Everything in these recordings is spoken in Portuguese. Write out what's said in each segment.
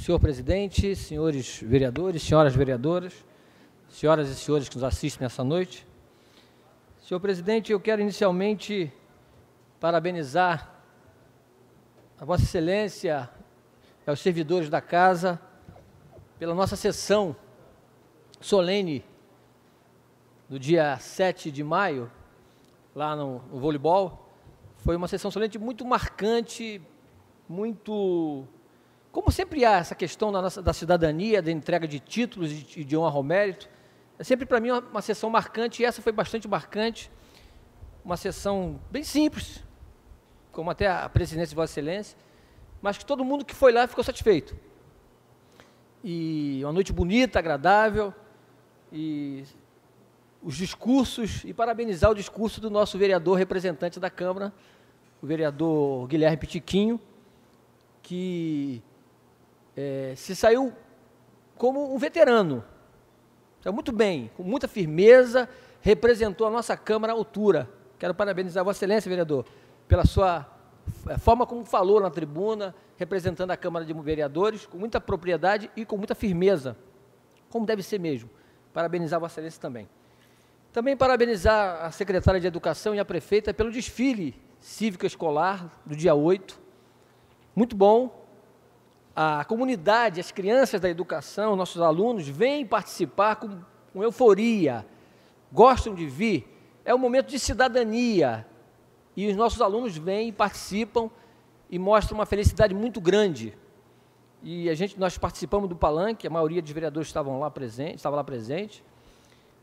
Senhor presidente, senhores vereadores, senhoras vereadoras, senhoras e senhores que nos assistem nessa noite. Senhor presidente, eu quero inicialmente parabenizar a Vossa Excelência e aos servidores da Casa pela nossa sessão solene do dia 7 de maio, lá no voleibol. Foi uma sessão solene muito marcante, muito... Como sempre há essa questão da cidadania, da entrega de títulos e de honra ao mérito, é sempre para mim uma sessão marcante, e essa foi bastante marcante, uma sessão bem simples, como até a presidência de Vossa Excelência, mas que todo mundo que foi lá ficou satisfeito. E uma noite bonita, agradável, e os discursos, e parabenizar o discurso do nosso vereador representante da Câmara, o vereador Guilherme Pitiquinho, que se saiu como um veterano, saiu muito bem, com muita firmeza, representou a nossa Câmara à altura. Quero parabenizar Vossa Excelência, vereador, pela sua forma como falou na tribuna, representando a Câmara de Vereadores, com muita propriedade e com muita firmeza, como deve ser mesmo. Parabenizar Vossa Excelência também. Também parabenizar a secretária de Educação e a prefeita pelo desfile cívico-escolar do dia 8. Muito bom. A comunidade, as crianças da educação, nossos alunos, vêm participar com euforia, gostam de vir. É um momento de cidadania, e os nossos alunos vêm, participam e mostram uma felicidade muito grande. E nós participamos do palanque, a maioria dos vereadores estava lá presente,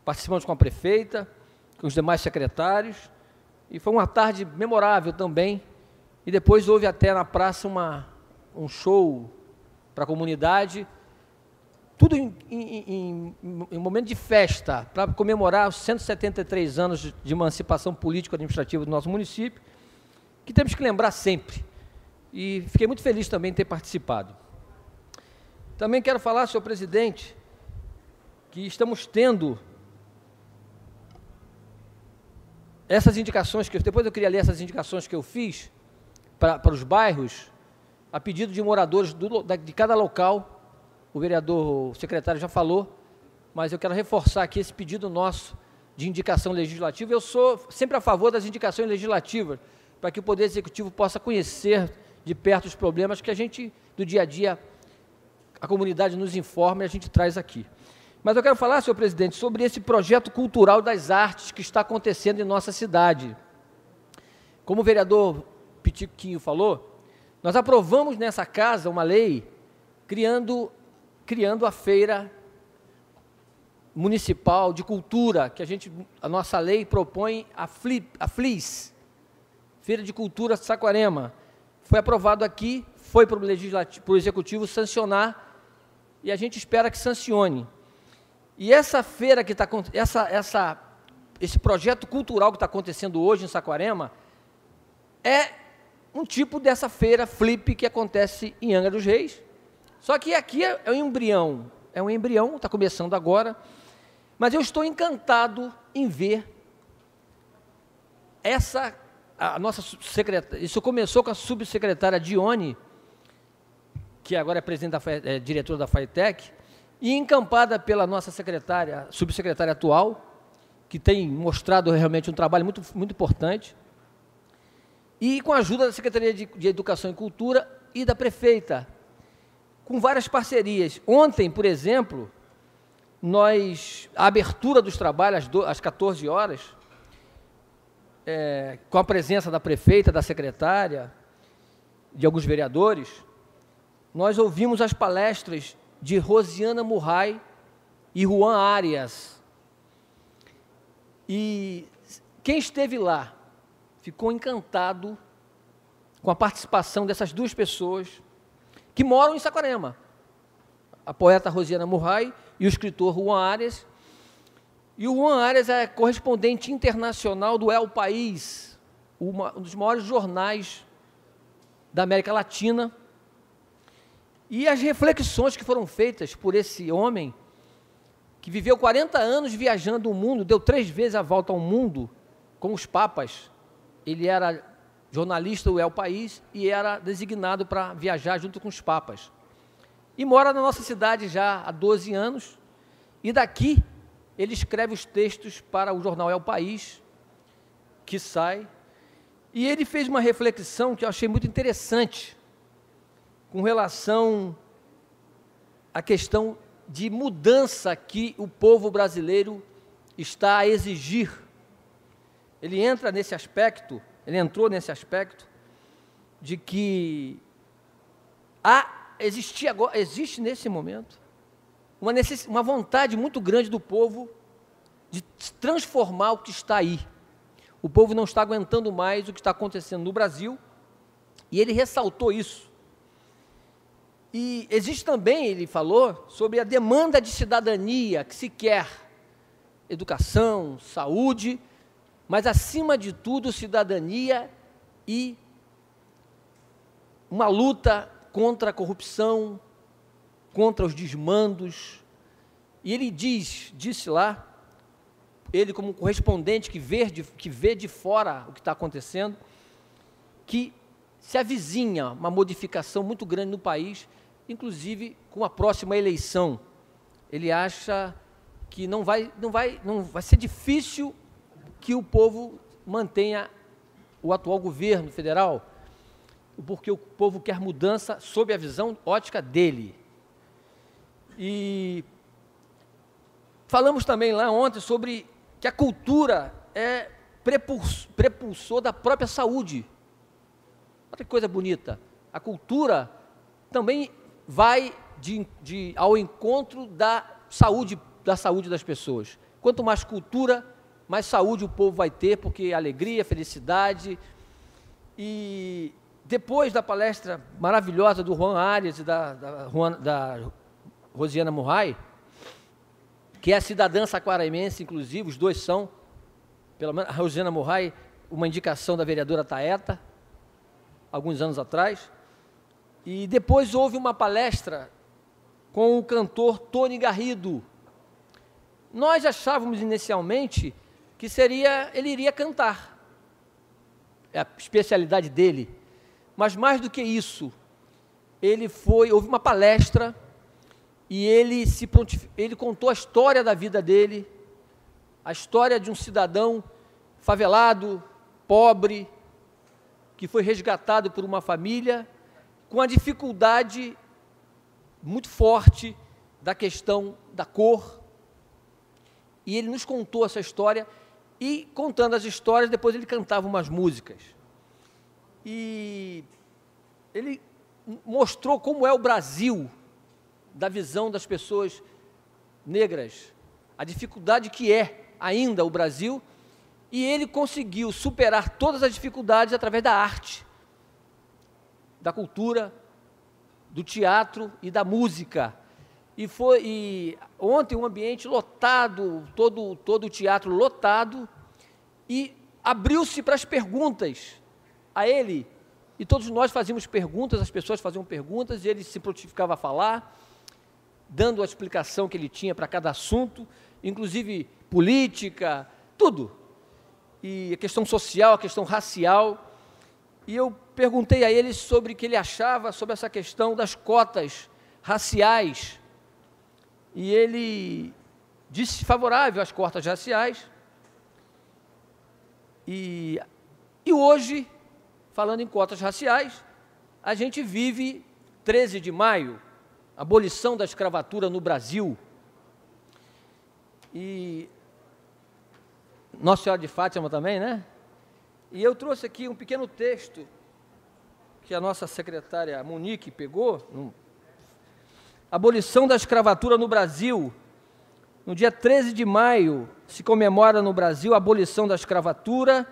participamos com a prefeita, com os demais secretários, e foi uma tarde memorável também. E depois houve até na praça um show para a comunidade, tudo em momento de festa, para comemorar os 173 anos de emancipação político-administrativa do nosso município, que temos que lembrar sempre. E fiquei muito feliz também em ter participado. Também quero falar, senhor presidente, que estamos tendo essas indicações, depois eu queria ler essas indicações que eu fiz para os bairros, a pedido de moradores de cada local. O vereador, o secretário já falou, mas eu quero reforçar aqui esse pedido nosso de indicação legislativa. Eu sou sempre a favor das indicações legislativas, para que o Poder Executivo possa conhecer de perto os problemas que a gente, do dia a dia, a comunidade nos informa e a gente traz aqui. Mas eu quero falar, senhor presidente, sobre esse projeto cultural das artes que está acontecendo em nossa cidade. Como o vereador Pitiquinho falou, nós aprovamos nessa casa uma lei criando a feira municipal de cultura, que a nossa lei propõe a FLIS, Feira de Cultura Saquarema. Foi aprovado aqui, foi para o Executivo sancionar, e a gente espera que sancione. E essa feira que está, esse projeto cultural que está acontecendo hoje em Saquarema, é um tipo dessa feira flip que acontece em Angra dos Reis. Só que aqui é um embrião, está começando agora, mas eu estou encantado em ver a nossa secretária. Isso começou com a subsecretária Dione, que agora é diretora da FATEC, e encampada pela nossa subsecretária atual, que tem mostrado realmente um trabalho muito, muito importante, e com a ajuda da Secretaria de Educação e Cultura e da prefeita, com várias parcerias. Ontem, por exemplo, a abertura dos trabalhos às 14 horas, com a presença da prefeita, da secretária, de alguns vereadores, nós ouvimos as palestras de Rosiana Murray e Juan Arias. E quem esteve lá ficou encantado com a participação dessas duas pessoas que moram em Saquarema, a poeta Rosiana Murray e o escritor Juan Arias. E o Juan Arias é correspondente internacional do El País, um dos maiores jornais da América Latina. E as reflexões que foram feitas por esse homem, que viveu 40 anos viajando o mundo, deu 3 vezes a volta ao mundo com os papas. Ele era jornalista do El País e era designado para viajar junto com os papas. e mora na nossa cidade já há 12 anos, e daqui ele escreve os textos para o jornal É o País, que sai, e ele fez uma reflexão que eu achei muito interessante, com relação à questão de mudança que o povo brasileiro está a exigir. Ele entrou nesse aspecto de que existe nesse momento uma vontade muito grande do povo de transformar o que está aí. O povo não está aguentando mais o que está acontecendo no Brasil, e ele ressaltou isso. E existe também, ele falou, sobre a demanda de cidadania que se quer, educação, saúde, mas acima de tudo cidadania e uma luta contra a corrupção, contra os desmandos. E ele disse lá, ele como correspondente que vê de fora o que está acontecendo, que se avizinha uma modificação muito grande no país, inclusive com a próxima eleição. Ele acha que não vai ser difícil que o povo mantenha o atual governo federal, porque o povo quer mudança sob a visão ótica dele. E falamos também lá ontem sobre que a cultura é prepulsor da própria saúde. Olha que coisa bonita. A cultura também vai ao encontro da saúde das pessoas. Quanto mais cultura, mais saúde o povo vai ter, porque alegria, felicidade. E depois da palestra maravilhosa do Juan Arias e da Rosiana Murray, que é a cidadã saquaramense, inclusive, os dois são, pelo menos a Rosiana Murray, uma indicação da vereadora Taeta, alguns anos atrás. E depois houve uma palestra com o cantor Tony Garrido. Nós achávamos inicialmente que ele iria cantar, é a especialidade dele, mas mais do que isso, houve uma palestra e ele contou a história da vida dele, a história de um cidadão favelado, pobre, que foi resgatado por uma família, com a dificuldade muito forte da questão da cor. E ele nos contou essa história, e contando as histórias, depois ele cantava umas músicas. E ele mostrou como é o Brasil, da visão das pessoas negras, a dificuldade que é ainda o Brasil, e ele conseguiu superar todas as dificuldades através da arte, da cultura, do teatro e da música. E ontem um ambiente lotado, todo o teatro lotado, e abriu-se para as perguntas a ele, e todos nós fazíamos perguntas, as pessoas faziam perguntas, e ele se prontificava a falar, dando a explicação que ele tinha para cada assunto, inclusive política, tudo. E a questão social, a questão racial. E eu perguntei a ele sobre o que ele achava sobre essa questão das cotas raciais. E ele disse favorável às cotas raciais. E hoje, falando em cotas raciais, a gente vive 13 de maio, abolição da escravatura no Brasil. E Nossa Senhora de Fátima também, né? E eu trouxe aqui um pequeno texto que a nossa secretária Monique pegou. Abolição da escravatura no Brasil. No dia 13 de maio se comemora no Brasil a abolição da escravatura.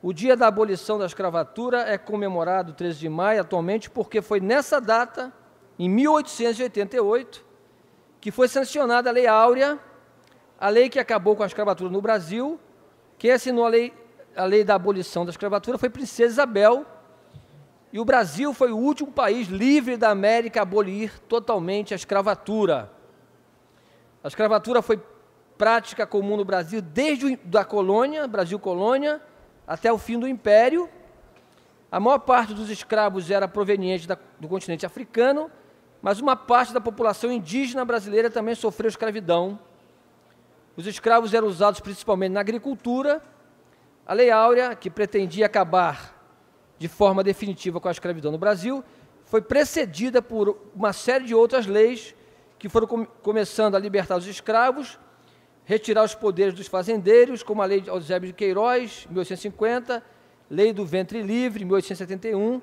O dia da abolição da escravatura é comemorado 13 de maio atualmente porque foi nessa data, em 1888, que foi sancionada a Lei Áurea, a lei que acabou com a escravatura no Brasil. Quem assinou a lei da abolição da escravatura foi Princesa Isabel, e o Brasil foi o último país livre da América a abolir totalmente a escravatura. A escravatura foi prática comum no Brasil desde da colônia, Brasil colônia, até o fim do Império. A maior parte dos escravos era proveniente do continente africano, mas uma parte da população indígena brasileira também sofreu escravidão. Os escravos eram usados principalmente na agricultura. A Lei Áurea, que pretendia acabar de forma definitiva com a escravidão no Brasil, foi precedida por uma série de outras leis que foram começando a libertar os escravos, retirar os poderes dos fazendeiros, como a Lei de Eusébio de Queiroz, 1850, Lei do Ventre Livre, 1871,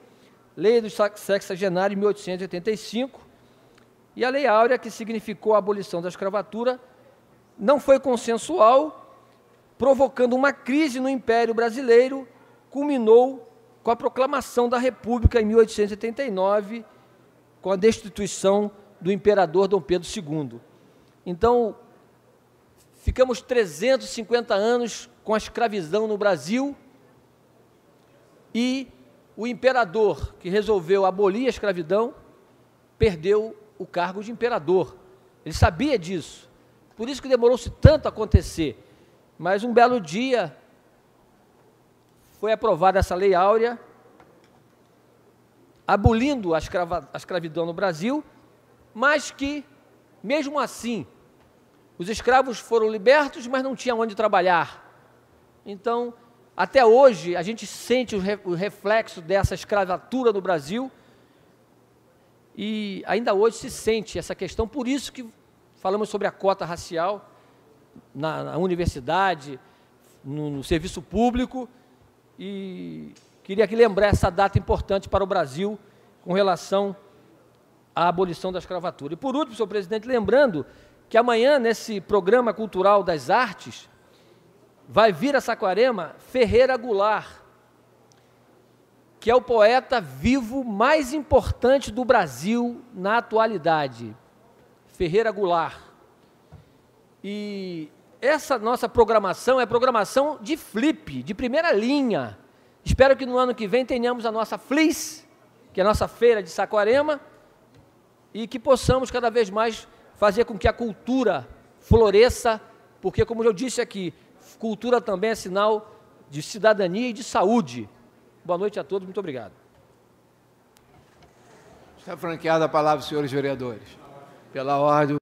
Lei do Sexagenário, 1885, e a Lei Áurea, que significou a abolição da escravatura, não foi consensual, provocando uma crise no Império Brasileiro, culminou com a proclamação da República em 1889, com a destituição do imperador Dom Pedro II. Então, ficamos 350 anos com a escravidão no Brasil e o imperador que resolveu abolir a escravidão perdeu o cargo de imperador. Ele sabia disso. Por isso que demorou-se tanto a acontecer. Mas um belo dia foi aprovada essa Lei Áurea, abolindo a escravidão no Brasil, mas que, mesmo assim, os escravos foram libertos, mas não tinham onde trabalhar. Então, até hoje, a gente sente o reflexo dessa escravatura no Brasil e ainda hoje se sente essa questão. Por isso que falamos sobre a cota racial na universidade, no serviço público, e queria aqui lembrar essa data importante para o Brasil com relação à abolição da escravatura. E por último, senhor presidente, lembrando que amanhã, nesse programa cultural das artes, vai vir a Saquarema Ferreira Goulart, que é o poeta vivo mais importante do Brasil na atualidade. Ferreira Goulart. E essa nossa programação é programação de flip, de primeira linha. Espero que no ano que vem tenhamos a nossa FLIS, que é a nossa feira de Saquarema, e que possamos cada vez mais fazer com que a cultura floresça, porque, como eu disse aqui, cultura também é sinal de cidadania e de saúde. Boa noite a todos, muito obrigado. Está franqueada a palavra, senhores vereadores. Pela ordem.